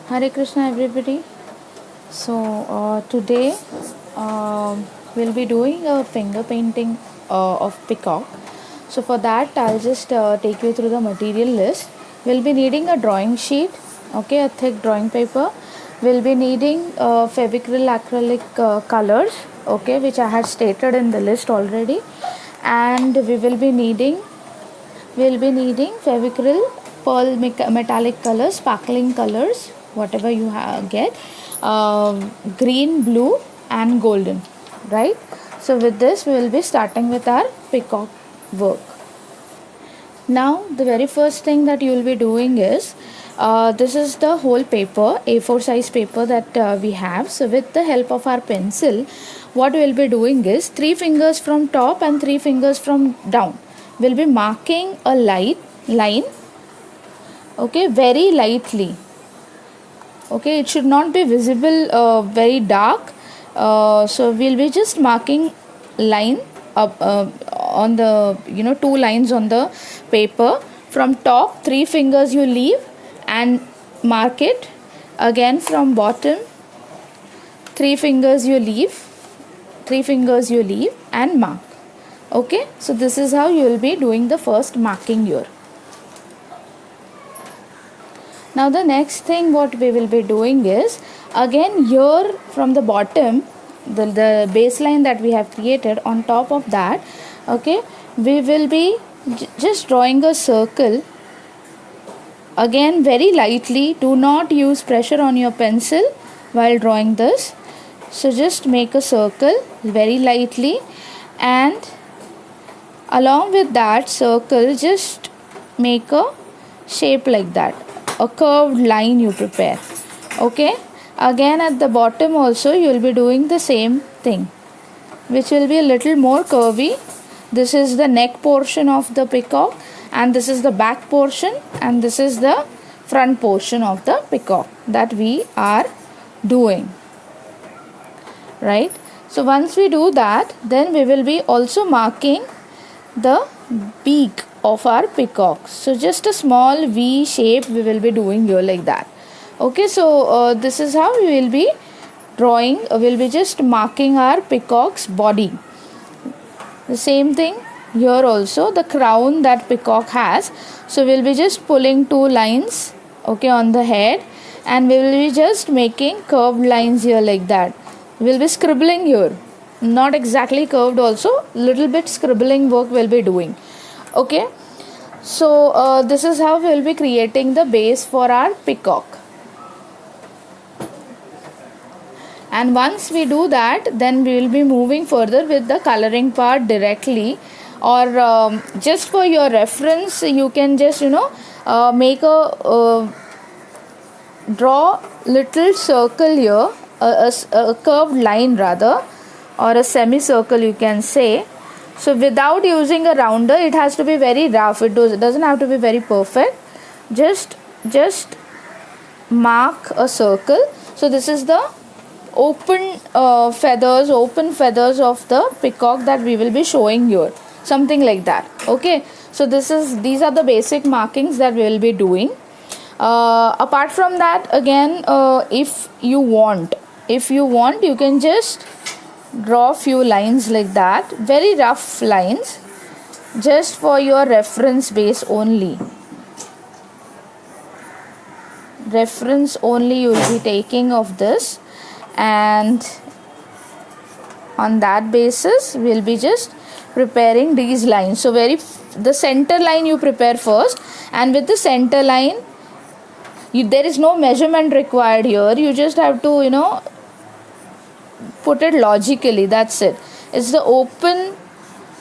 Hare Krishna everybody. So today we'll be doing a finger painting of peacock. So for that I'll just take you through the material list. We'll be needing a drawing sheet, okay, a thick drawing paper. We'll be needing Fevicryl acrylic colors, okay, which I had stated in the list already. And we'll be needing Fevicryl pearl metallic colors, sparkling colors, whatever you get, green, blue and golden, right? So with this we will be starting with our peacock work. Now the very first thing that you will be doing is this is the whole paper, A4 size paper that we have. So with the help of our pencil, what we will be doing is 3 fingers from top and 3 fingers from down. We'll be marking a line, okay, very lightly. Okay, it should not be visible very dark. So we'll be just marking line up on the 2 lines on the paper. From top 3 fingers you leave and mark it. Again from bottom 3 fingers you leave and mark. Okay, so this is how you will be doing the first marking here. Now the next thing what we will be doing is, again here from the bottom, the baseline that we have created, on top of that, okay, we will be just drawing a circle. Again very lightly, do not use pressure on your pencil while drawing this. So just make a circle very lightly, and along with that circle just make a shape like that, a curved line you prepare. Okay, again at the bottom also you will be doing the same thing, which will be a little more curvy. This is the neck portion of the peacock, and this is the back portion, and this is the front portion of the peacock that we are doing, right? So once we do that, then we will be also marking the beak of our peacock. So just a small V shape we will be doing here like that. Okay, so this is how we will be drawing. We'll be just marking our peacock's body. The same thing here also, the crown that peacock has. So we'll be just pulling 2 lines, okay, on the head, and we will be just making curved lines here like that. We'll be scribbling here, not exactly curved also, little bit scribbling work we'll be doing. Okay, so this is how we will be creating the base for our peacock. And once we do that, then we will be moving further with the coloring part directly, or just for your reference you can just make a draw little circle here, a curved line rather, or a semicircle you can say. So without using a rounder, it has to be very rough. It doesn't have to be very perfect. Just mark a circle. So this is the open feathers of the peacock that we will be showing here, something like that. Okay, so these are the basic markings that we will be doing. Apart from that, again, if you want you can just draw a few lines like that, very rough lines, just for your reference base only. Reference only you will be taking of this, and on that basis we will be just preparing these lines. So the center line you prepare first, and with the center line there is no measurement required here. You just have to put it logically, that's it. It's the open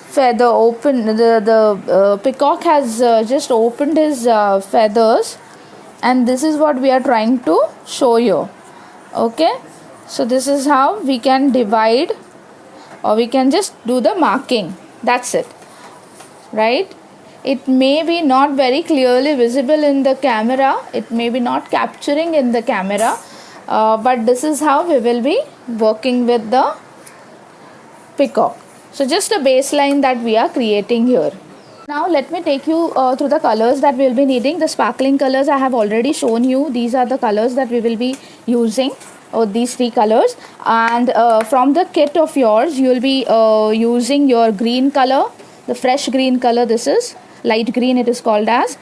feather, the peacock has just opened his feathers, and this is what we are trying to show you. Okay, so this is how we can divide, or we can just do the marking, that's it, right? It may be not very clearly visible in the camera, it may be not capturing in the camera, but this is how we will be working with the peacock. So just a baseline that we are creating here. Now let me take you through the colors that we will be needing. The sparkling colors I have already shown you. These are the colors that we will be using, these three colors. And from the kit of yours, you will be using your green color, the fresh green color. This is light green, it is called as.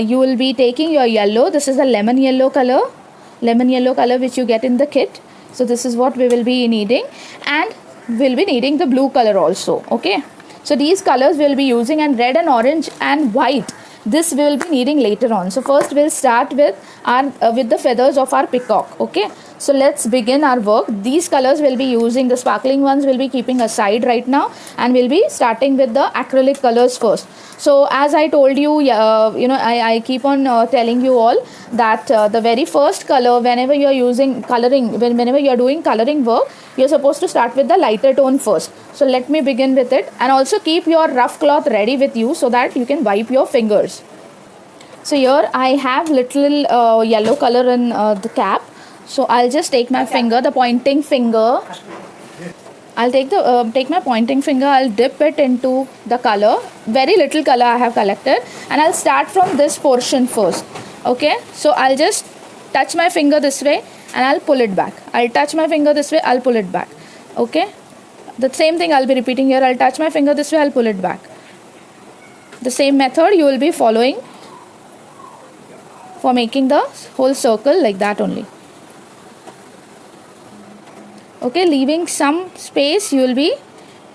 You will be taking your yellow. This is the lemon yellow color, which you get in the kit. So this is what we will be needing, and we'll be needing the blue color also. Okay, so these colors we'll be using, and red and orange and white, this we will be needing later on. So first we'll start with our with the feathers of our peacock. Okay, so let's begin our work. These colors we'll be using, the sparkling ones we'll be keeping aside right now, and we'll be starting with the acrylic colors first. So as I told you, I keep on telling you all that the very first color, whenever you are using coloring, whenever you are doing coloring work, you're supposed to start with the lighter tone first. So let me begin with it, and also keep your rough cloth ready with you so that you can wipe your fingers. So here I have little yellow color in the cap. So I'll just take my finger, the pointing finger. I'll take my pointing finger, I'll dip it into the color, very little color I have collected, and I'll start from this portion first. Okay, so I'll just touch my finger this way and I'll pull it back. I'll touch my finger this way, I'll pull it back. Okay, the same thing I'll be repeating here. I'll touch my finger this way, I'll pull it back. The same method you will be following for making the whole circle, like that only. Okay, leaving some space, you will be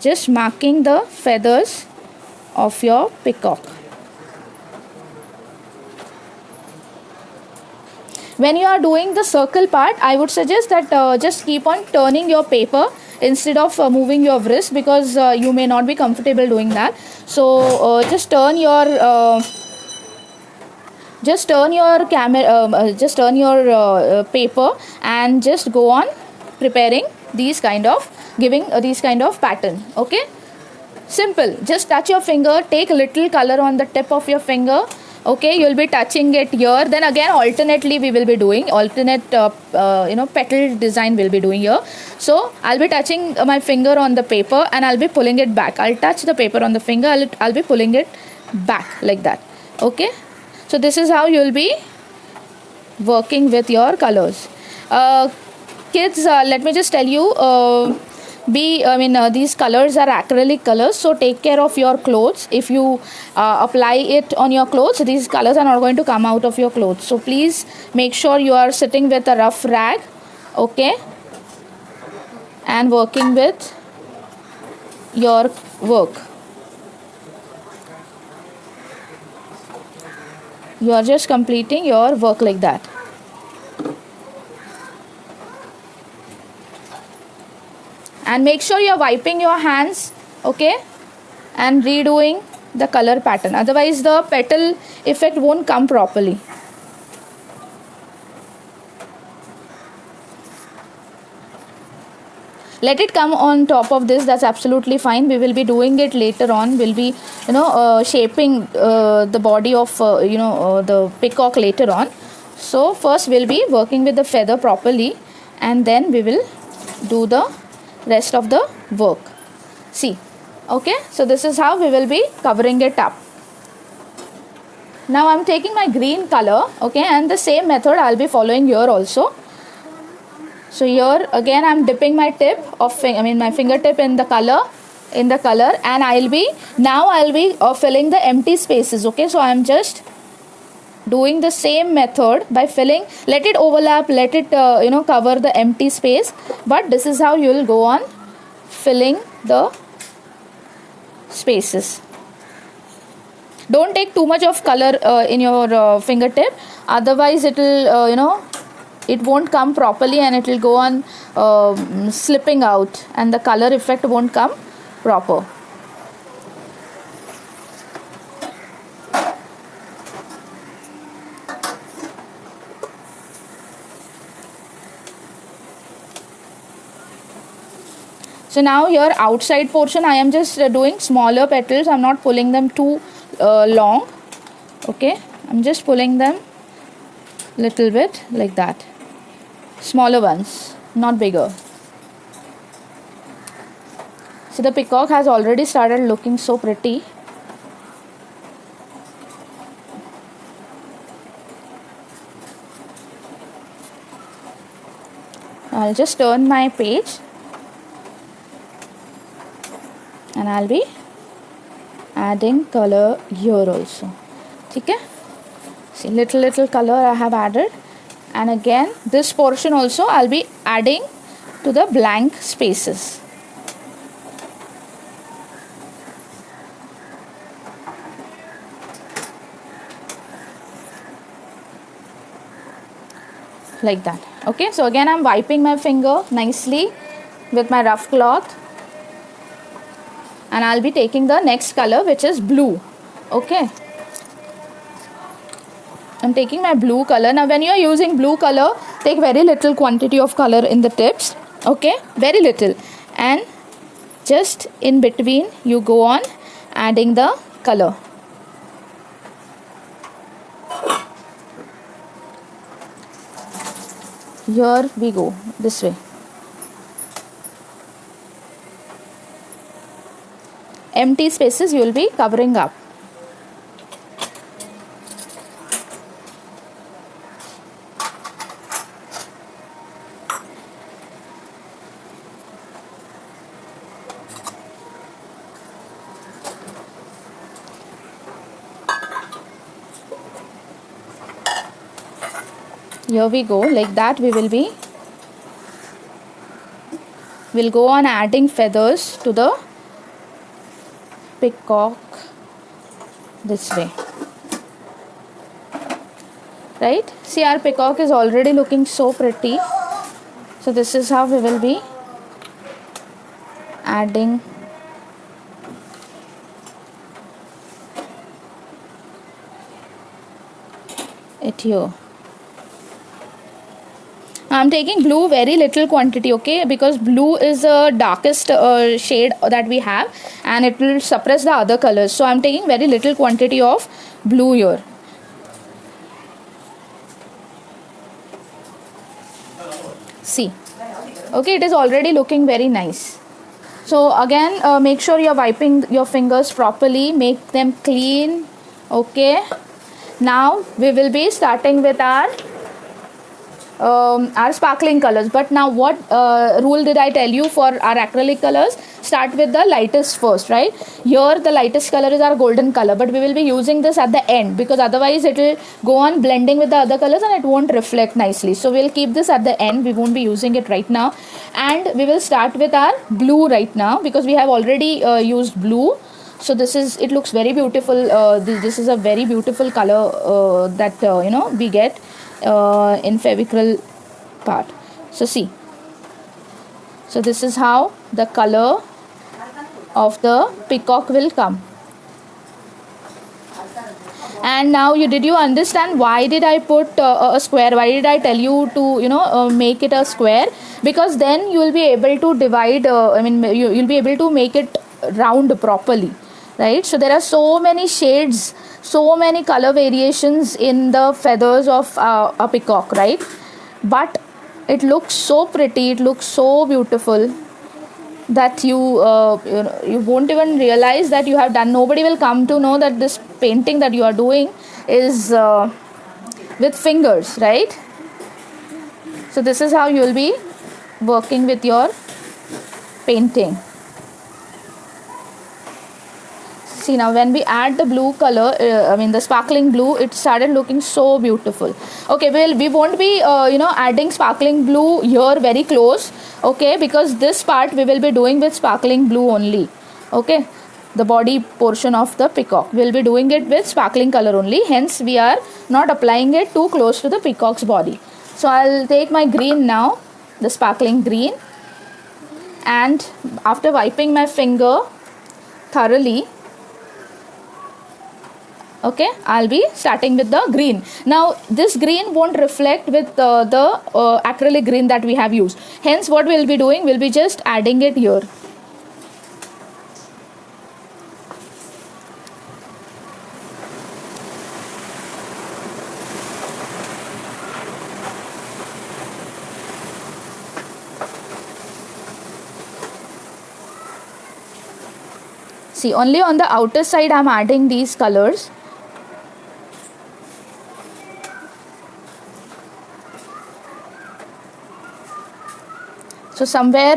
just marking the feathers of your peacock. When you are doing the circle part, I would suggest that just keep on turning your paper instead of moving your wrist, because you may not be comfortable doing that. So just turn your paper and just go on preparing these kind of pattern. Okay, simple. Just touch your finger, take a little color on the tip of your finger. Okay, you'll be touching it here, then again alternately we will be doing alternate petal design we'll be doing here. So I'll be touching my finger on the paper and I'll be pulling it back. I'll touch the paper on the finger, I'll be pulling it back like that. Okay, so this is how you'll be working with your colors. Kids, let me just tell you, these colors are acrylic colors, so take care of your clothes. If you apply it on your clothes, these colors are not going to come out of your clothes. So please make sure you are sitting with a rough rag, okay, and working with your work. You are just completing your work like that. And make sure you are wiping your hands, okay, and redoing the color pattern. Otherwise the petal effect won't come properly. Let it come on top of this, that's absolutely fine. We will be doing it later on. We'll be shaping the body of the peacock later on. So first we'll be working with the feather properly, and then we will do the rest of the work. See, okay, so this is how we will be covering it up. Now I'm taking my green color, okay, and the same method I'll be following here also. So here again I'm dipping my my fingertip in the color, and I'll be filling the empty spaces. Okay, so I'm just doing the same method by filling. Let it overlap, let it cover the empty space, but this is how you will go on filling the spaces. Don't take too much of color in your fingertip, otherwise it will it won't come properly and it will go on slipping out, and the color effect won't come proper. So now here outside portion I am just doing smaller petals. I'm not pulling them too long. Okay, I'm just pulling them little bit like that. Smaller ones, not bigger. So the peacock has already started looking so pretty. I'll just turn my page and I'll be adding color here also. Okay, see, little color I have added, and again this portion also I'll be adding to the blank spaces. Like that. Okay, so again I'm wiping my finger nicely with my rough cloth, and I'll be taking the next color, which is blue. Okay, I'm taking my blue color. Now when you are using blue color, take very little quantity of color in the tips. Okay, very little, and just in between you go on adding the color. Here we go, this way. Empty spaces you will be covering up. Here we go, like that we'll go on adding feathers to the peacock this way. Right, see, our peacock is already looking so pretty. So this is how we will be adding it here. I'm taking blue very little quantity, okay, because blue is the darkest shade that we have, and it will suppress the other colors. So I'm taking very little quantity of blue here. See, okay, it is already looking very nice. So again, make sure you're wiping your fingers properly, make them clean. Okay, now we will be starting with our sparkling colors. But now what rule did I tell you for our acrylic colors? Start with the lightest first, right? Here the lightest color is our golden color, but we will be using this at the end, because otherwise it will go on blending with the other colors and it won't reflect nicely. So we'll keep this at the end, we won't be using it right now. And we will start with our blue right now, because we have already used blue. So this is, it looks very beautiful. This is a very beautiful color that we get in Fevicryl part. So see, so this is how the color of the peacock will come. And now did you understand why did I put a square? Why did I tell you to make it a square? Because then you will be able to divide, you'll be able to make it round properly, right? So there are so many shades, so many color variations in the feathers of a peacock, right? But it looks so pretty, it looks so beautiful that you won't even realize that you have done. Nobody will come to know that this painting that you are doing is with fingers, right? So this is how you will be working with your painting. See, now when we add the blue color, the sparkling blue, it started looking so beautiful. Okay, well, we won't be adding sparkling blue here very close, okay, because this part we will be doing with sparkling blue only. Okay, the body portion of the peacock, we'll be doing it with sparkling color only, hence we are not applying it too close to the peacock's body. So I'll take my green now, the sparkling green, and after wiping my finger thoroughly, okay, I'll be starting with the green. Now this green won't reflect with the acrylic green that we have used, hence what we'll be doing, we'll be just adding it here. See, only on the outer side I'm adding these colors. So somewhere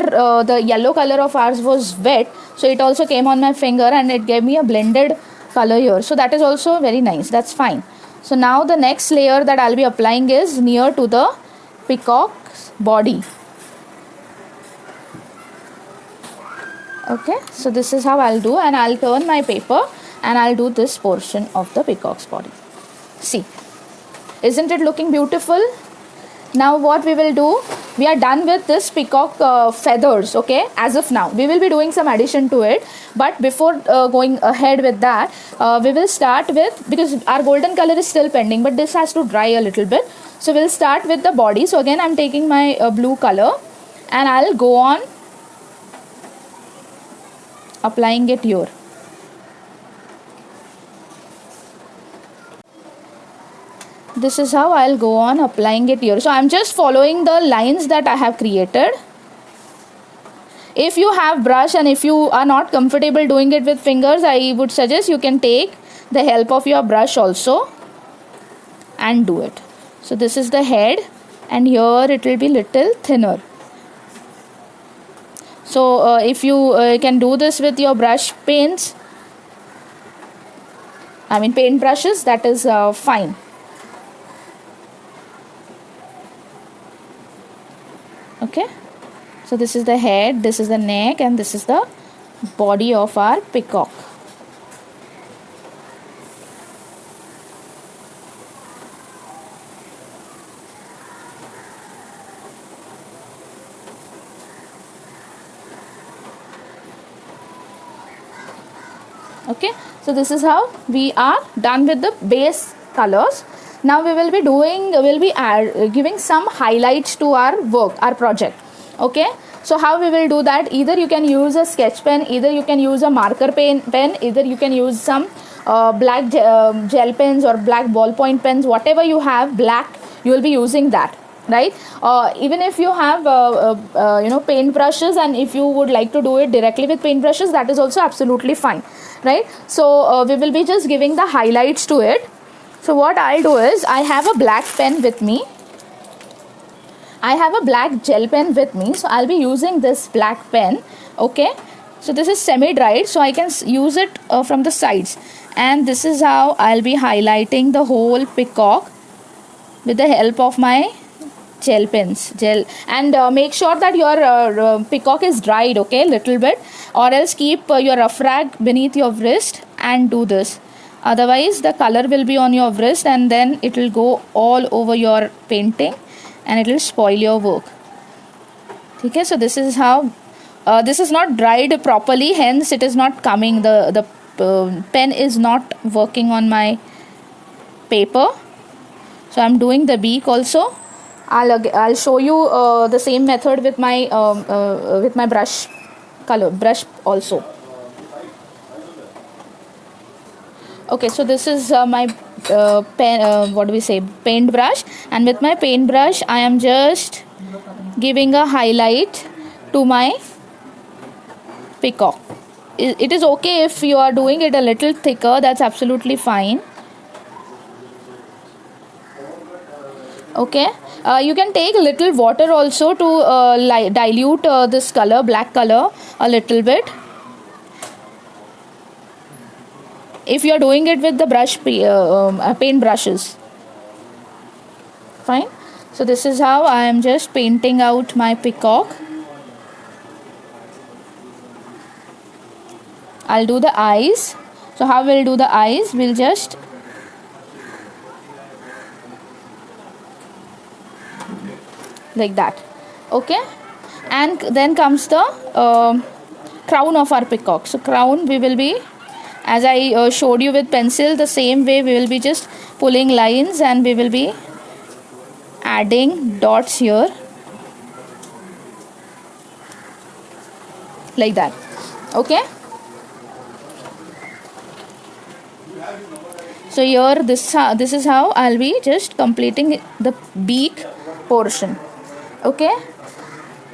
the yellow color of ours was wet, so it also came on my finger and it gave me a blended color here. So that is also very nice. That's fine. So now the next layer that I'll be applying is near to the peacock's body. Okay, so this is how I'll do, and I'll turn my paper and I'll do this portion of the peacock's body. See, isn't it looking beautiful? Now what we will do, we are done with this peacock feathers. Okay, as of now we will be doing some addition to it, but before going ahead with that, we will start with, because our golden color is still pending, but this has to dry a little bit. So we'll start with the body. So again I'm taking my blue color and I'll go on applying it here. This is how I'll go on applying it here. So I'm just following the lines that I have created. If you have brush and if you are not comfortable doing it with fingers, I would suggest you can take the help of your brush also and do it. So this is the head, and here it will be little thinner. So if you can do this with your brush paints, paint brushes, that is fine. Okay, so this is the head, this is the neck, and this is the body of our peacock. Okay, so this is how we are done with the base colors. Now we will be giving some highlights to our work, our project. Okay, so how we will do that? Either you can use a sketch pen, either you can use a marker pen, either you can use some black gel pens or black ballpoint pens. Whatever you have black, you will be using that, right? Even if you have paint brushes, and if you would like to do it directly with paint brushes, that is also absolutely fine, right? So we will be just giving the highlights to it. So what I'll do is, I have a black pen with me, I have a black gel pen with me, so I'll be using this black pen. Okay, so this is semi dried, so I can use it from the sides, and this is how I'll be highlighting the whole peacock with the help of my gel pens. And make sure that your peacock is dried, okay, little bit, or else keep your rough rag beneath your wrist and do this. Otherwise the color will be on your wrist and then it will go all over your painting and it will spoil your work. Okay, so this is how this is not dried properly, hence it is not coming, the pen is not working on my paper. So I'm doing the beak also. I'll show you the same method with my brush also. Okay, so this is my paint brush, and with my paint brush I am just giving a highlight to my peacock. It is okay if you are doing it a little thicker, that's absolutely fine. Okay, you can take a little water also to dilute this color, black color, a little bit. If you are doing it with the paint brushes, fine. So this is how I am just painting out my peacock. I'll do the eyes. So how we'll do the eyes? We'll just like that. Okay, and then comes the crown of our peacock. So crown, we will be, as I showed you with pencil, the same way we will be just pulling lines and we will be adding dots here like that. Okay, so here this is how I'll be just completing the beak portion. Okay,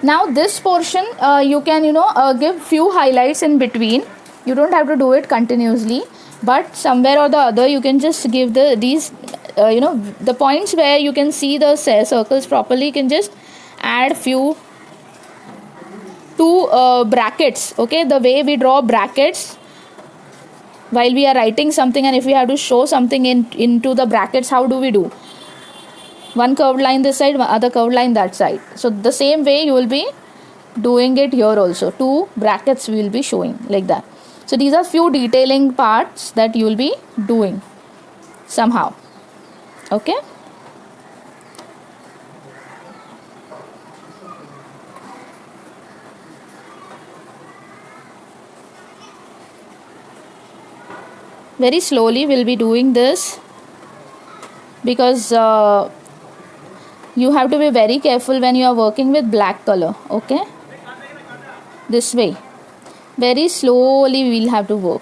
now this portion you can give few highlights in between. You don't have to do it continuously, but somewhere or the other you can just give these the points where you can see the circles properly. You can just add few two brackets. Okay, the way we draw brackets while we are writing something, and if we have to show something into the brackets, how do we do? One curved line this side, other curved line that side. So the same way you will be doing it here also. Two brackets we will be showing like that. So these are few detailing parts that you will be doing somehow. Okay. Very slowly we'll be doing this, because you have to be very careful when you are working with black color. Okay, this way very slowly we'll have to work.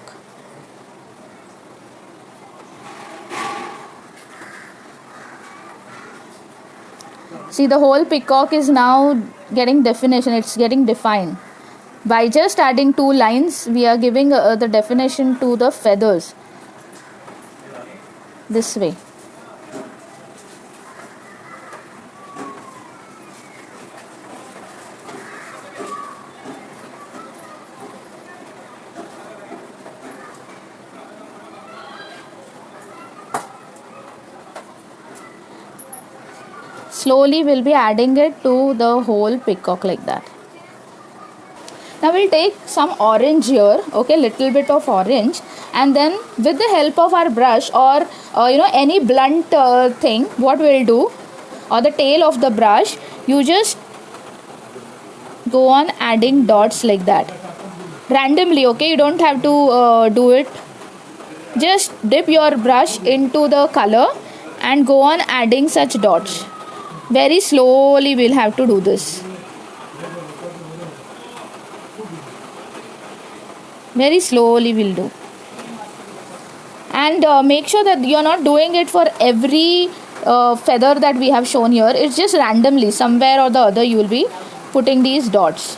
See, the whole peacock is now getting definition, it's getting defined. By just adding two lines, we are giving the definition to the feathers. This way. Slowly we'll be adding it to the whole peacock like that. Now we'll take some orange here, okay, little bit of orange, and then with the help of our brush or any blunt thing, what we'll do, or the tail of the brush, you just go on adding dots like that randomly. Okay, you don't have to do it. Just dip your brush into the color and go on adding such dots. Very slowly we'll have to do this. Very slowly we'll do. And make sure that you're not doing it for every feather that we have shown here. It's just randomly, somewhere or the other you will be putting these dots.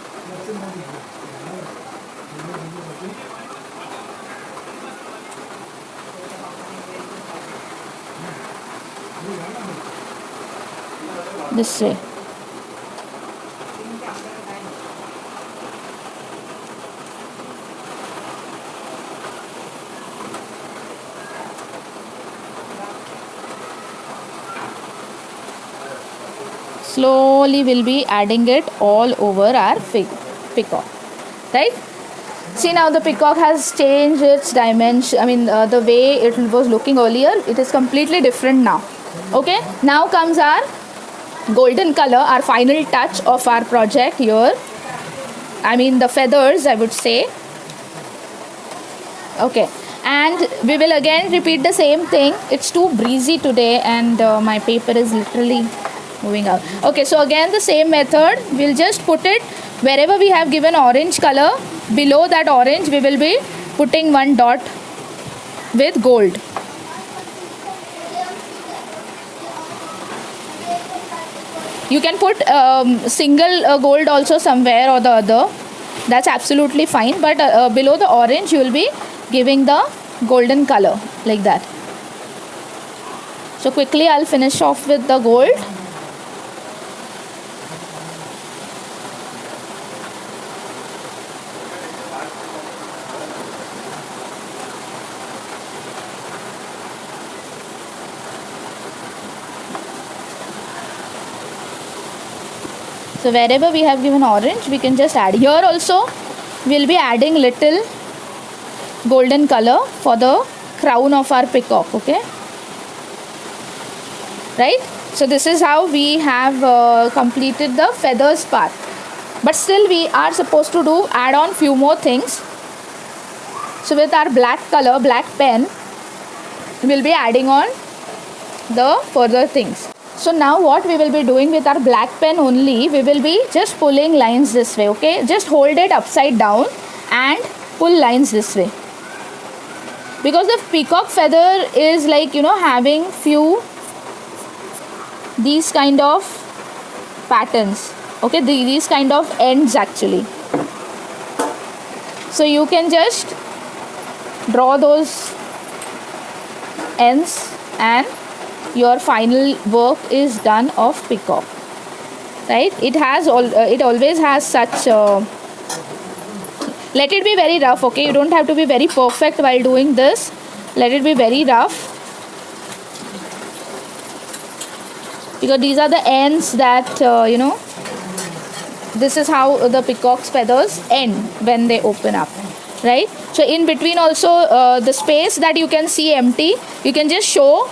This way. Slowly we'll be adding it all over our peacock, right? See, now the peacock has changed its dimension. I mean, the way it was looking earlier, it is completely different now. Okay, now comes our golden color, our final touch of our project here. I mean, the feathers, I would say. Okay, and we will again repeat the same thing. It's too breezy today, and my paper is literally moving out. Okay, so again the same method. We'll just put it wherever we have given orange color. Below that orange we will be putting one dot with gold. You can put single gold also somewhere or the other. That's absolutely fine. But below the orange you will be giving the golden color like that. So quickly I'll finish off with the gold. So wherever we have given orange, we can just add. Here also we'll be adding little golden color for the crown of our peacock. Okay, right? So this is how we have completed the feathers part. But still we are supposed to add on few more things. So with our black color, black pen, we'll be adding on the further things. So now what we will be doing with our black pen only, we will be just pulling lines this way. Okay, just hold it upside down and pull lines this way, because the peacock feather is like, having few these kind of patterns. Okay, these kind of ends actually. So you can just draw those ends and your final work is done of peacock, right? It always has such Let it be very rough, okay? You don't have to be very perfect while doing this. Let it be very rough, because these are the ends that this is how the peacock's feathers end when they open up, right? So in between also, the space that you can see empty, you can just show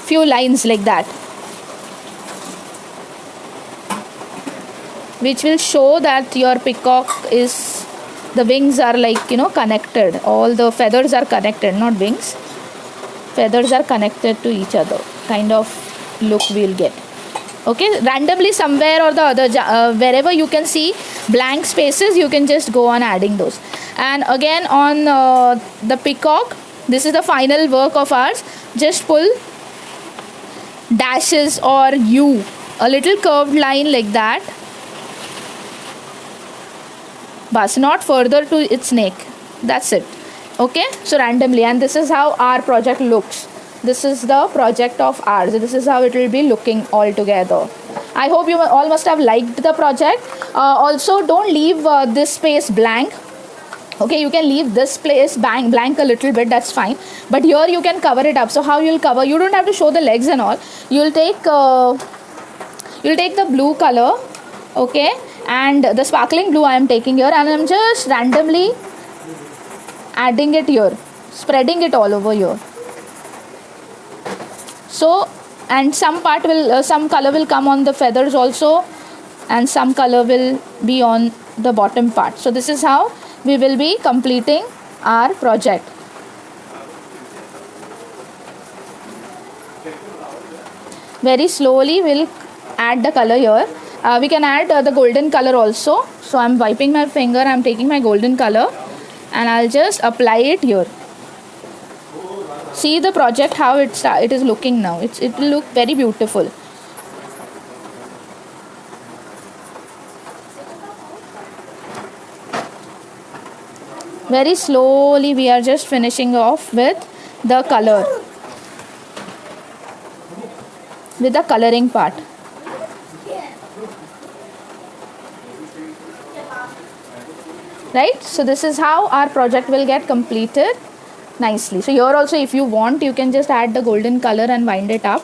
few lines like that, which will show that your peacock is, the wings are like connected, all the feathers are connected, not wings, feathers are connected to each other kind of look we'll get. Okay, randomly somewhere or the other, wherever you can see blank spaces, you can just go on adding those. And again on the peacock, this is the final work of ours. Just pull dashes or U, a little curved line like that, but not further to its neck. That's it. Okay, so randomly, and this is how our project looks. This is the project of ours. This is how it will be looking all together. I hope you all must have liked the project. Also, don't leave this space blank. Okay, you can leave this place blank a little bit, that's fine, but here you can cover it up. So how you'll cover, you don't have to show the legs and all. You'll take the blue color, okay, and the sparkling blue I am taking here, and I'm just randomly adding it here, spreading it all over here. So, and some part will some color will come on the feathers also, and some color will be on the bottom part. So this is how we will be completing our project. Very slowly we'll add the color here. We can add the golden color also. So I'm wiping my finger, I'm taking my golden color, and I'll just apply it here. See the project how it is looking now. It will look very beautiful. Very slowly we are just finishing off with the color, with the coloring part. Right, so this is how our project will get completed nicely. So here also, if you want, you can just add the golden color and wind it up,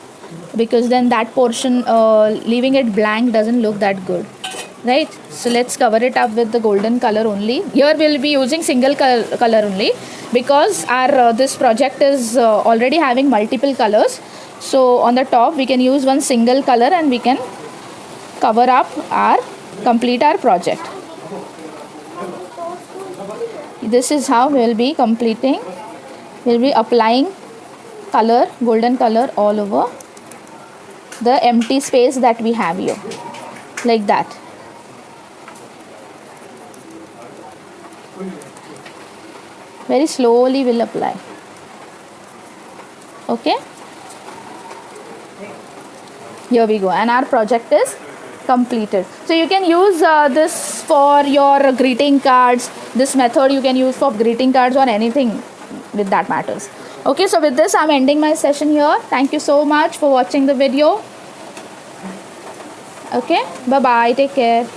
because then that portion, leaving it blank doesn't look that good, right? So let's cover it up with the golden color only. Here we'll be using single color only, because our this project is already having multiple colors. So on the top we can use one single color and we can cover up complete our project. This is how we will be completing. We'll be applying color, golden color, all over the empty space that we have here, like that. Very slowly we'll apply. Okay, here we go, and our project is completed. So you can use this for your greeting cards. This method you can use for greeting cards or anything with that matters. Okay, so with this I'm ending my session here. Thank you so much for watching the video. Okay, bye bye, take care.